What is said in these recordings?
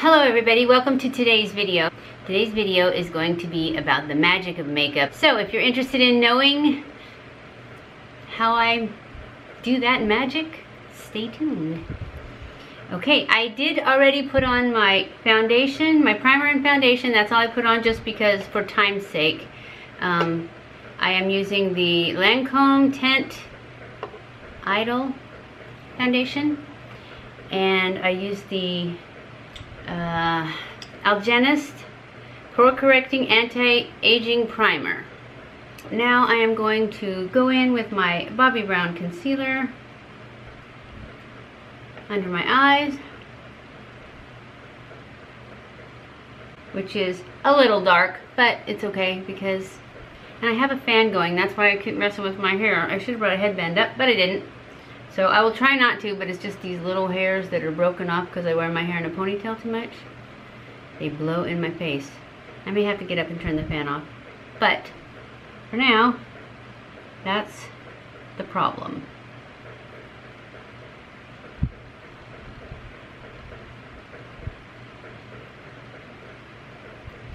Hello everybody, welcome to today's video. Today's video is going to be about the magic of makeup. So if you're interested in knowing how I do that magic, stay tuned. Okay, I did already put on my foundation, my primer and foundation. That's all I put on just because, for time's sake. I am using the LancômeTeint Idole foundation, and I use the AlgenistPore Correcting Anti-Aging Primer. Now I am going to go in with my Bobbi Brown Concealer under my eyes, which is a little dark, but it's okay because, and I have a fan going, that's why I keep messing with my hair. I should have brought a headband up, but I didn't. So I will try not to, but it's just these little hairs that are broken off because I wear my hair in a ponytail too much. They blow in my face. I may have to get up and turn the fan off. But for now, that's the problem.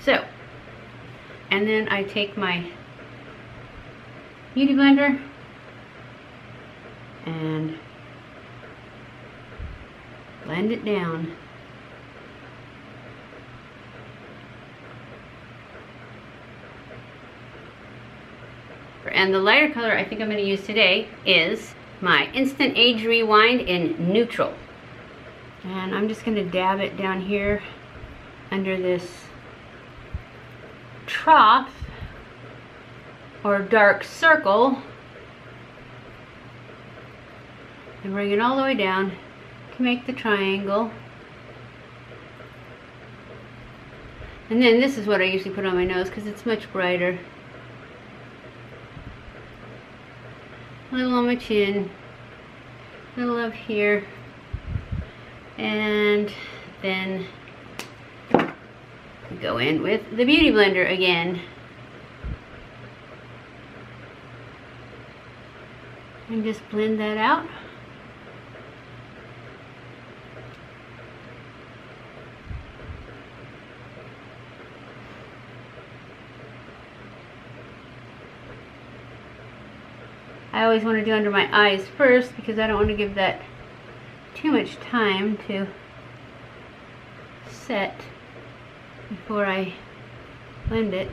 So, and then I take my beauty blender and blend it down. And the lighter color I think I'm going to use today is my Instant Age Rewind in Neutral. And I'm just going to dab it down here under this trough or dark circle and bring it all the way down to make the triangle. And then this is what I usually put on my nose because it's much brighter. A little on my chin, a little up here, and then go in with the beauty blender again and just blend that out. I always want to do under my eyes first because I don't want to give that too much time to set before I blend it.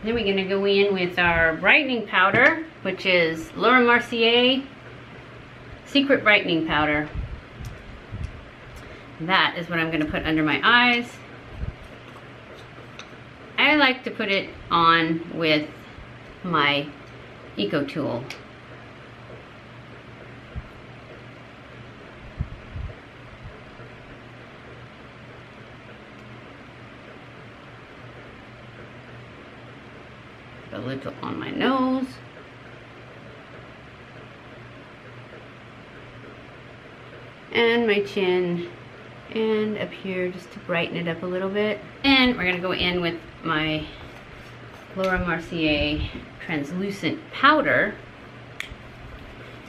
Then we're going to go in with our brightening powder, which is MercierSecret brightening powder. That is what I'm going to put under my eyes. I like to put it on with my Eco Tool. A little on my nose. And my chin. And up here just to brighten it up a little bit. And we're going to go in with my Laura Mercier translucent powder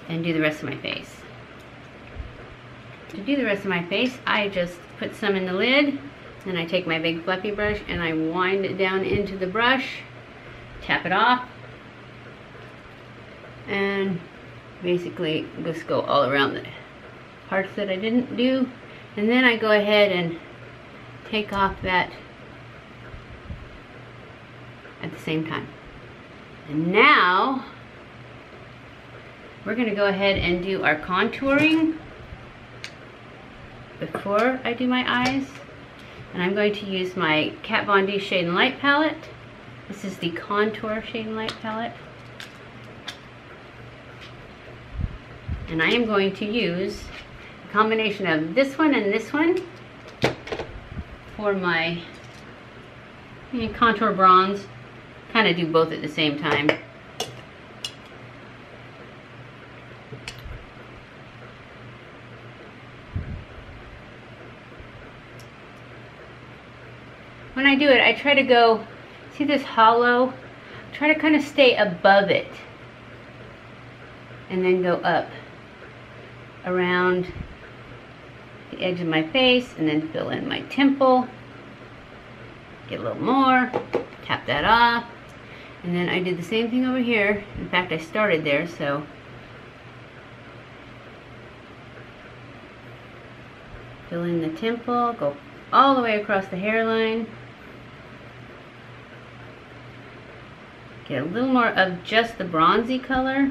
and do the rest of my face. To do the rest of my face, I just put some in the lid, and I take my big fluffy brush and I wind it down into the brush, tap it off, and basically just go all around the parts that I didn't do. And then I go ahead and take off that at the same time. And now we're going to go ahead and do our contouring before I do my eyes. And I'm going to use my Kat Von D Shade and Light palette. This is the Contour Shade and Light palette. And I am going to use combination of this one and this one for my contour bronze. Kind of do both at the same time. when I do it, I try to go, see this hollow? Try to kind of stay above it. And then go up around the edge of my face and then fill in my temple. Get a little more, tap that off. And then I did the same thing over here. In fact, I started there, so. Fill in the temple, go all the way across the hairline. Get a little more of just the bronzy color.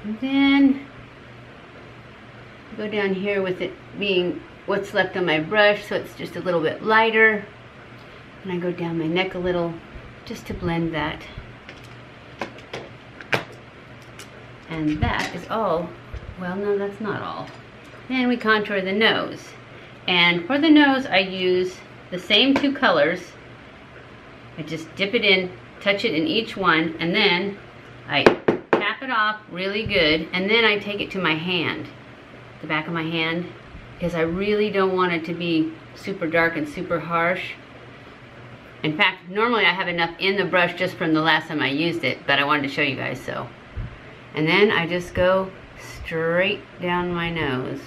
And then go down here with it being what's left on my brush, so it's just a little bit lighter. And I go down my neck a little just to blend that. And that is all. Well, no, that's not all. Then we contour the nose. And for the nose, I use the same two colors. I just dip it in, touch it in each one, and then I tap it off really good, and then I take it to my hand, the back of my hand, because I really don't want it to be super dark and super harsh. In fact, normally I have enough in the brush just from the last time I used it, but I wanted to show you guys, so. And then I just go straight down my nose.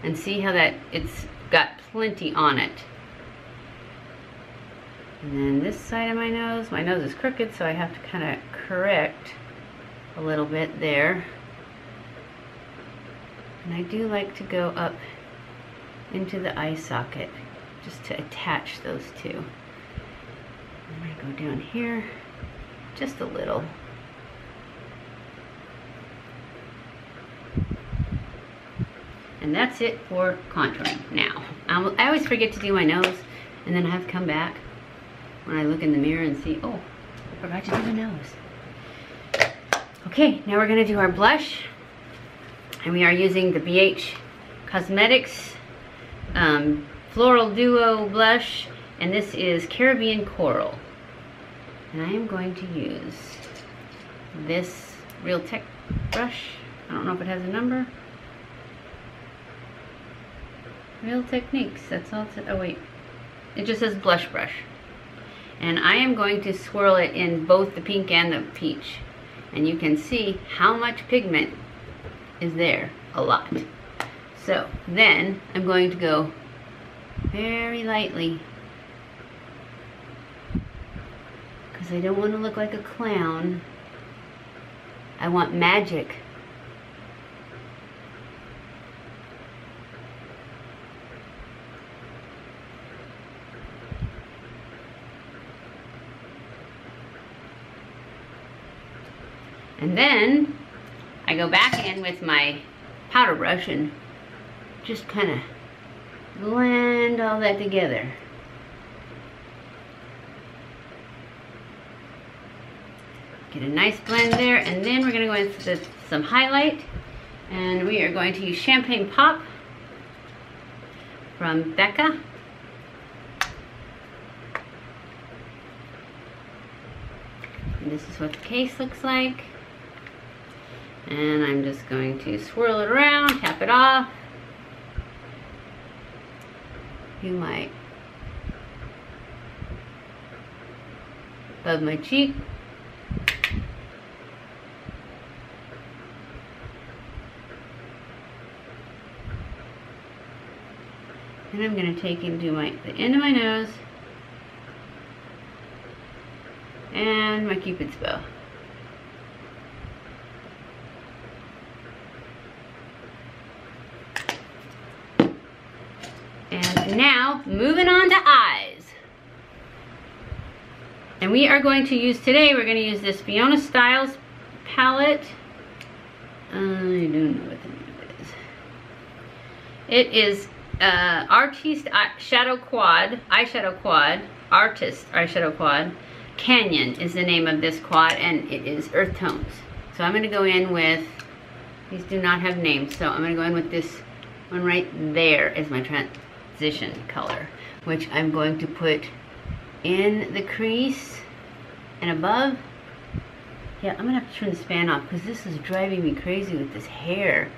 And see how that, it's got plenty on it. And then this side of my nose is crooked, so I have to kind of correct a little bit there. And I do like to go up into the eye socket just to attach those two. I'm going to go down here just a little. And that's it for contouring. Now, I always forget to do my nose, and then I have to come back when I look in the mirror and see, oh, I forgot to do my nose. Okay, now we're going to do our blush. And we are using the BH Cosmetics Floral Duo Blush. And this is Caribbean Coral. And I am going to use this Real Tech brush. I don't know if it has a number. Real Techniques, that's all it says. Oh wait, it just says blush brush. And I am going to swirl it in both the pink and the peach. And you can see how much pigment is there, a lot. So then I'm going to go very lightly, because I don't want to look like a clown. I want magic. And then I go back in with my powder brush and just kind of blend all that together. Get a nice blend there, and then we're going to go in with some highlight, and we are going to use Champagne Pop from Becca. And this is what the case looks like. And I'm just going to swirl it around, tap it off. Do my above my cheek. And I'm going to take and do the end of my nose and my Cupid's bow. And now, moving on to eyes. And we are going to use today, we're going to use this Fiona Stiles palette. I don't know what the name of it is. It is Artist Eyeshadow Quad. Canyon is the name of this quad, and it is earth tones. So I'm going to go in with, these do not have names, so I'm going to go in with this one right there as my transition color, which I'm going to put in the crease and above. Yeah, I'm gonna have to turn this fan off because this is driving me crazy with this hair.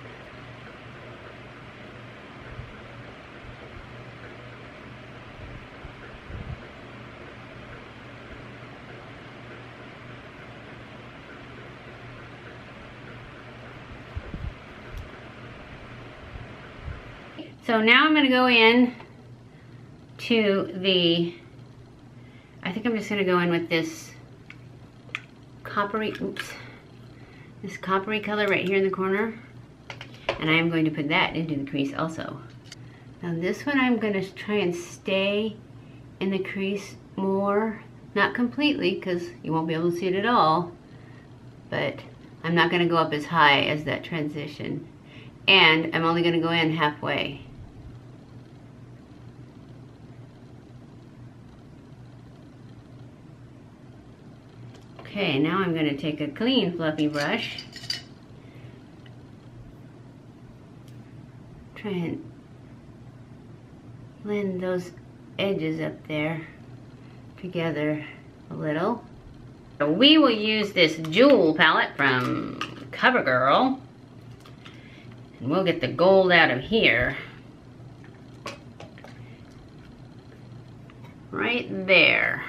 So now I'm gonna go in to the, I think I'm just gonna go in with this coppery, this coppery color right here in the corner. And I am going to put that into the crease also. Now this one I'm gonna try and stay in the crease more, not completely because you won't be able to see it at all, but I'm not gonna go up as high as that transition. And I'm only gonna go in halfway. Okay, now I'm going to take a clean fluffy brush, try and blend those edges up there together a little. So we will use this Jewel palette from CoverGirl, and we'll get the gold out of here, right there.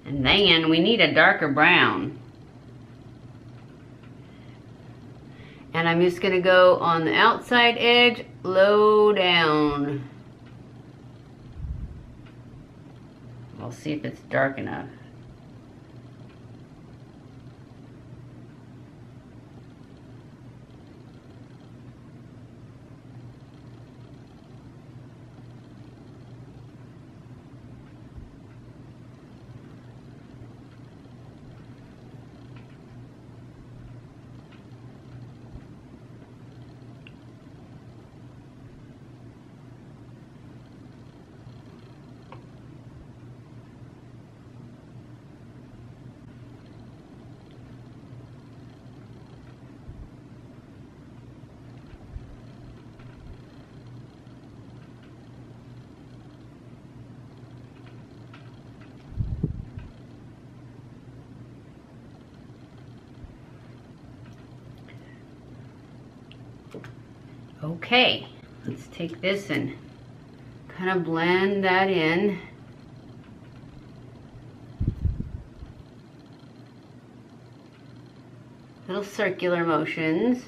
And then we need a darker brown. And I'm just gonna go on the outside edge, low down. We'll see if it's dark enough. Okay, let's take this and kind of blend that in. Little circular motions.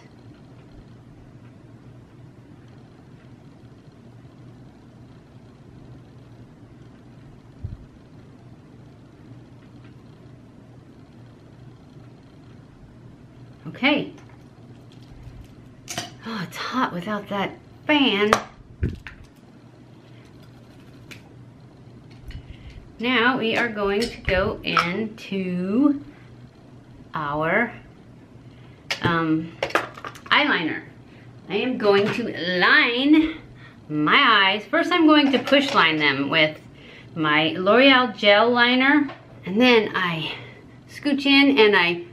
Okay. Oh, it's hot without that fan. Now we are going to go into our eyeliner. I am going to line my eyes. First I'm going to push line them with my L'Oreal gel liner, and then I scooch in and I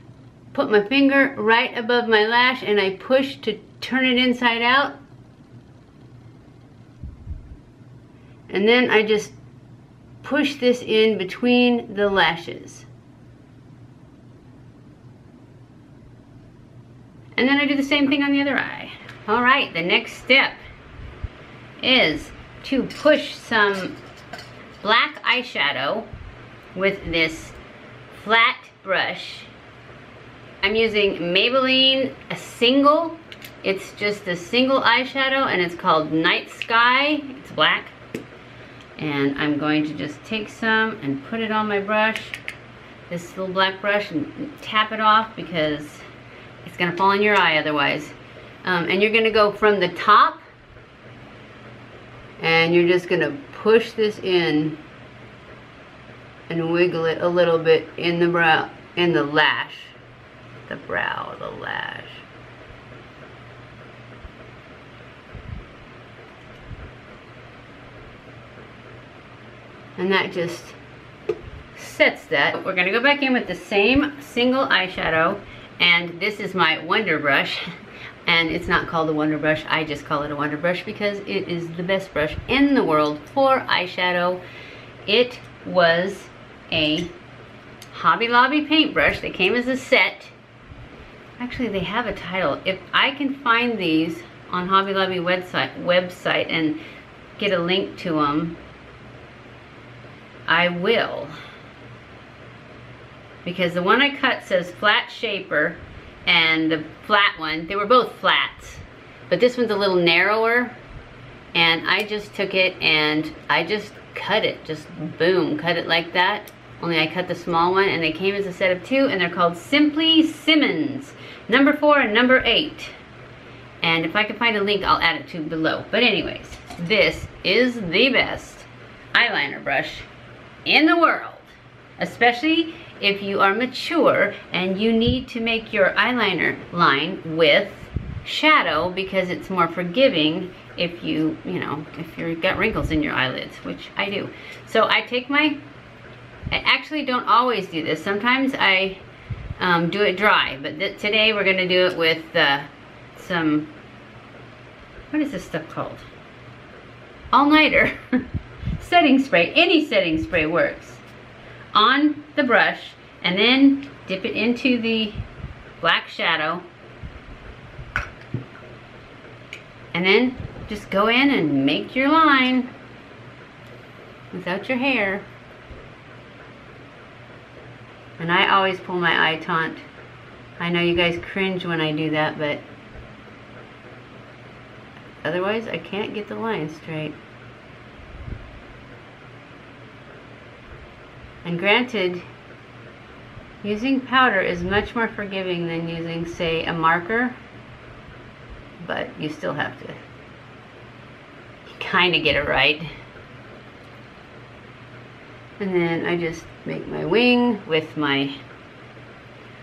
put my finger right above my lash and I push to turn it inside out. And then I just push this in between the lashes. And then I do the same thing on the other eye. All right, the next step is to push some black eyeshadow with this flat brush. I'm using Maybelline, a single. It's just a single eyeshadow and it's called Night Sky. It's black. And I'm going to just take some and put it on my brush, this little black brush, and tap it off because it's gonna fall in your eye otherwise. And you're gonna go from the top and you're just gonna push this in and wiggle it a little bit in the brow, in the lash, the brow, the lash. And that just sets that. We're gonna go back in with the same single eyeshadow, and this is my Wonder Brush. And it's not called a Wonder Brush, I just call it a Wonder Brush because it is the best brush in the world for eyeshadow. It was a Hobby Lobby paintbrush that came as a set. Actually, they have a title. If I can find these on Hobby Lobby website and get a link to them, I will. Because the one I cut says flat shaper, and the flat one, they were both flats, but this one's a little narrower, and I just took it and I just cut it, just boom, cut it like that, only I cut the small one, and they came as a set of 2, and they're called Simply Simmons, number 4 and number 8, and if I can find a link, I'll add it to below. But anyways, this is the best eyeliner brush in the world, especially if you are mature and you need to make your eyeliner line with shadow, because it's more forgiving if you know, if you've got wrinkles in your eyelids, which I do. So I take I actually don't always do this. Sometimes I do it dry, but today we're gonna do it with some, what is this stuff called? All-nighter setting spray. Any setting spray works. On the brush, and then dip it into the black shadow, and then just go in and make your line without your hair. And I always pull my eye taunt. I know you guys cringe when I do that, but otherwise I can't get the line straight. And granted, using powder is much more forgiving than using, say, a marker, but you still have to kind of get it right. And then I just make my wing with my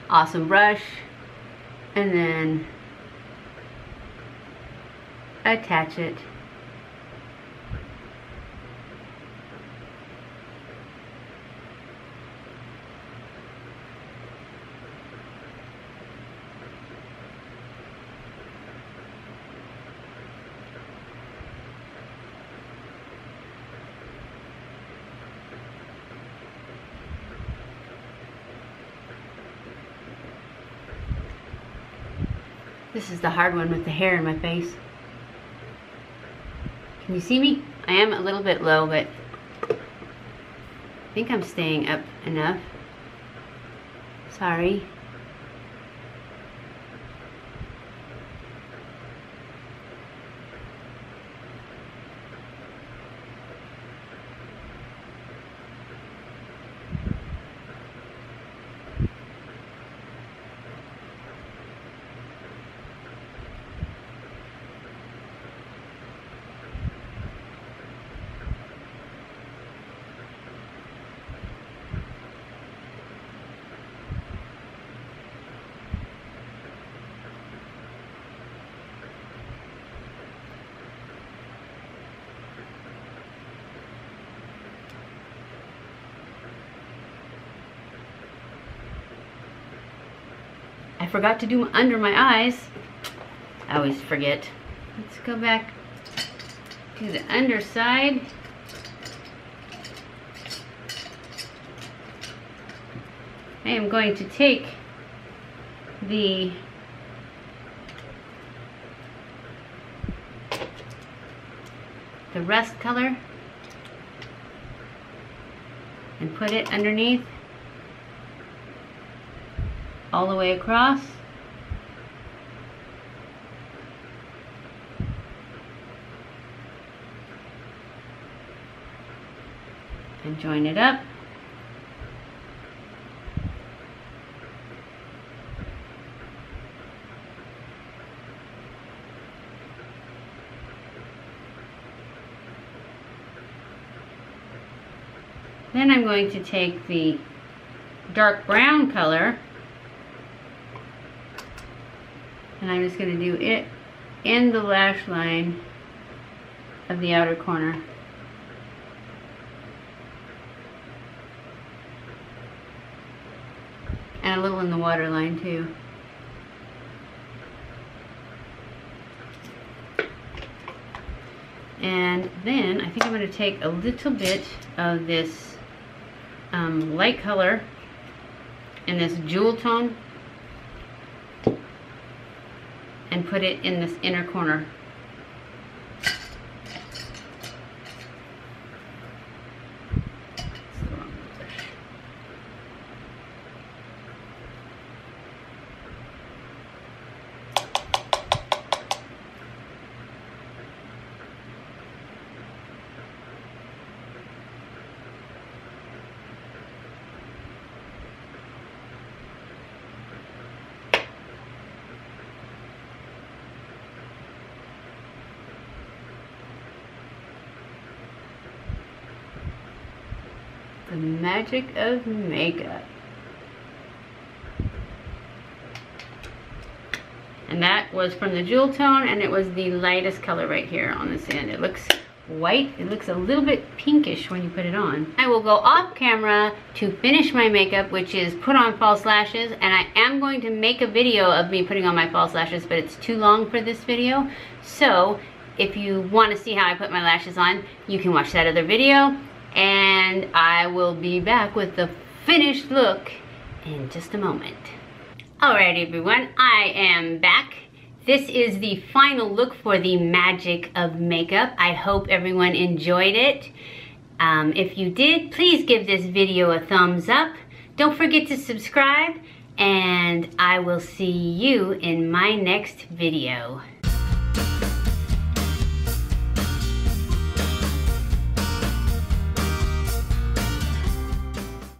awesome brush, and then attach it. This is the hard one with the hair in my face. Can you see me? I am a little bit low, but I think I'm staying up enough. Sorry. I forgot to do under my eyes. I always forget. Let's go back to the underside. I am going to take the rust color and put it underneath all the way across. And join it up. Then I'm going to take the dark brown color, and I'm just going to do it in the lash line of the outer corner. And a little in the waterline too. And then I think I'm going to take a little bit of this light color in this jewel tone and put it in this inner corner. The magic of makeup. And that was from the jewel tone, and it was the lightest color right here on this end. It looks white. It looks a little bit pinkish when you put it on. I will go off camera to finish my makeup, which is put on false lashes, and I am going to make a video of me putting on my false lashes, but it's too long for this video. So if you want to see how I put my lashes on, you can watch that other video. And I will be back with the finished look in just a moment. Alright everyone, I am back. This is the final look for the magic of makeup. I hope everyone enjoyed it. If you did, please give this video a thumbs up. Don't forget to subscribe, and I will see you in my next video.